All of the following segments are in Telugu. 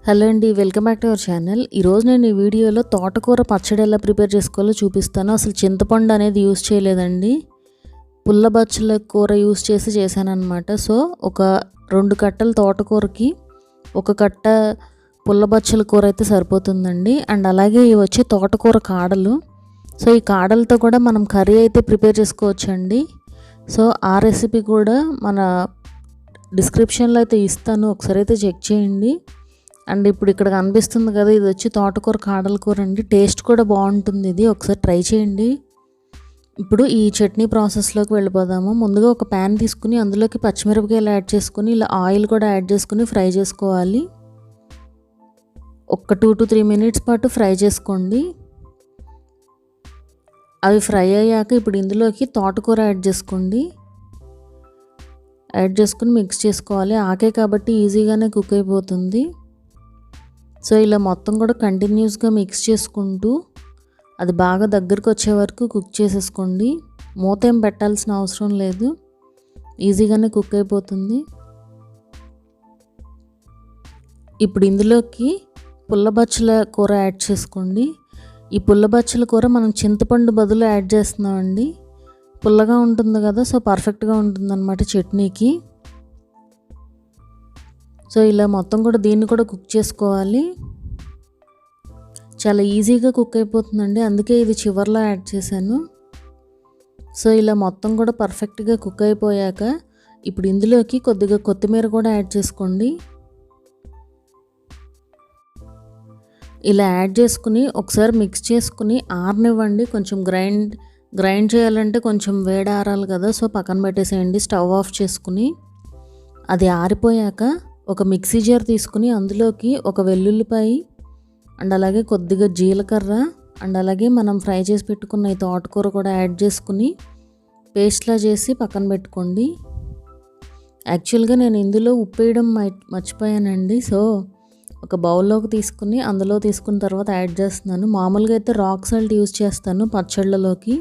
హలో అండి, welcome back to our channel. ఈరోజు నేను ఈ వీడియోలో తోటకూర పచ్చడి ఎలా ప్రిపేర్ చేసుకోవాలో చూపిస్తాను. అసలు చింతపండు అనేది యూస్ చేయలేదండి, పుల్లబచ్చల కూర యూస్ చేసి చేశానన్నమాట. సో ఒక 2 కట్టల తోటకూరకి 1 కట్ట పుల్లబచ్చల కూర అయితే సరిపోతుందండి. అండ్ అలాగే ఇవి వచ్చి తోటకూర కాడలు. సో ఈ కాడలతో కూడా మనం కర్రీ అయితే ప్రిపేర్ చేసుకోవచ్చండి. సో ఆ రెసిపీ కూడా మన డిస్క్రిప్షన్లో అయితే ఇస్తాను, ఒకసారి అయితే చెక్ చేయండి. అండ్ ఇప్పుడు ఇక్కడ కనిపిస్తుంది కదా, ఇది వచ్చి తోటకూర కాడల కూర అండి. టేస్ట్ కూడా బాగుంటుంది, ఇది ఒకసారి ట్రై చేయండి. ఇప్పుడు ఈ చట్నీ ప్రాసెస్లోకి వెళ్ళిపోదాము. ముందుగా ఒక ప్యాన్ తీసుకుని అందులోకి పచ్చిమిరపకాయలు యాడ్ చేసుకుని ఇలా ఆయిల్ కూడా యాడ్ చేసుకుని ఫ్రై చేసుకోవాలి. ఒక 2 to 3 minutes పాటు ఫ్రై చేసుకోండి. అవి ఫ్రై అయ్యాక ఇప్పుడు ఇందులోకి తోటకూర యాడ్ చేసుకోండి. యాడ్ చేసుకుని మిక్స్ చేసుకోవాలి. ఆకే కాబట్టి ఈజీగానే కుక్ అయిపోతుంది. సో ఇలా మొత్తం కూడా కంటిన్యూస్గా మిక్స్ చేసుకుంటూ అది బాగా దగ్గరకు వచ్చే వరకు కుక్ చేసేసుకోండి. మూత ఏం పెట్టాల్సిన అవసరం లేదు, ఈజీగానే కుక్ అయిపోతుంది. ఇప్పుడు ఇందులోకి పుల్లబచ్చల కూర యాడ్ చేసుకోండి. ఈ పుల్లబచ్చల కూర మనం చింతపండు బదులు యాడ్ చేస్తున్నామండి. పుల్లగా ఉంటుంది కదా, సో పర్ఫెక్ట్గా ఉంటుంది అన్నమాట చట్నీకి. సో ఇలా మొత్తం కూడా దీన్ని కూడా కుక్ చేసుకోవాలి. చాలా ఈజీగా కుక్ అయిపోతుందండి, అందుకే ఇది చివర్లో యాడ్ చేశాను. సో ఇలా మొత్తం కూడా పర్ఫెక్ట్గా కుక్ అయిపోయాక ఇప్పుడు ఇందులోకి కొద్దిగా కొత్తిమీర కూడా యాడ్ చేసుకోండి. ఇలా యాడ్ చేసుకుని ఒకసారి మిక్స్ చేసుకుని ఆరనివ్వండి. కొంచెం గ్రైండ్ చేయాలంటే కొంచెం వేడి ఆరాలి కదా, సో పక్కన పెట్టేసేయండి. స్టవ్ ఆఫ్ చేసుకుని అది ఆరిపోయాక ఒక మిక్సీ జార్ తీసుకుని అందులోకి ఒక వెల్లుల్లిపాయ అండ్ అలాగే కొద్దిగా జీలకర్ర అండ్ అలాగే మనం ఫ్రై చేసి పెట్టుకున్న ఈ తోటకూర కూడా యాడ్ చేసుకుని పేస్ట్లా చేసి పక్కన పెట్టుకోండి. యాక్చువల్గా నేను ఇందులో ఉప్పు వేయడం మర్చిపోయానండి. సో ఒక బౌల్లోకి తీసుకుని అందులో తీసుకున్న తర్వాత యాడ్ చేస్తున్నాను. మామూలుగా అయితే రాక్ సాల్ట్ యూజ్ చేస్తాను పచ్చళ్ళలోకి,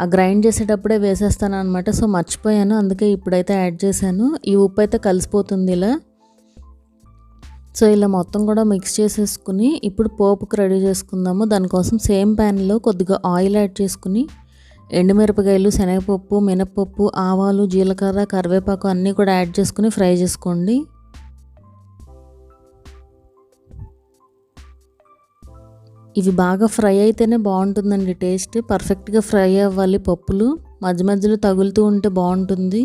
ఆ గ్రైండ్ చేసేటప్పుడే వేసేస్తాను అనమాట. సో మర్చిపోయాను, అందుకే ఇప్పుడైతే యాడ్ చేశాను. ఈ ఉప్పు అయితే కలిసిపోతుంది ఇలా. సో ఇలా మొత్తం కూడా మిక్స్ చేసేసుకుని ఇప్పుడు పోపుకు రెడీ చేసుకుందాము. దానికోసం సేమ్ ప్యాన్లో కొద్దిగా ఆయిల్ యాడ్ చేసుకుని ఎండుమిరపకాయలు, శనగపప్పు, మినప్పప్పు, ఆవాలు, జీలకర్ర, కరివేపాకు అన్నీ కూడా యాడ్ చేసుకుని ఫ్రై చేసుకోండి. ఇవి బాగా ఫ్రై అయితేనే బాగుంటుందండి టేస్ట్. పర్ఫెక్ట్గా ఫ్రై అవ్వాలి, పప్పులు మధ్య మధ్యలో తగులుతూ ఉంటే బాగుంటుంది.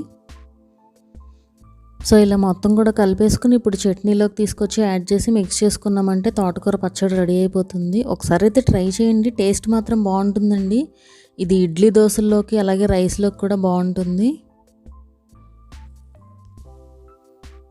సో ఇలా మొత్తం కూడా కలిపేసుకుని ఇప్పుడు చట్నీలోకి తీసుకొచ్చి యాడ్ చేసి మిక్స్ చేసుకున్నామంటే తోటకూర పచ్చడి రెడీ అయిపోతుంది. ఒకసారి అయితే ట్రై చేయండి, టేస్ట్ మాత్రం బాగుంటుందండి. ఇది ఇడ్లీ దోశల్లోకి అలాగే రైస్లోకి కూడా బాగుంటుంది.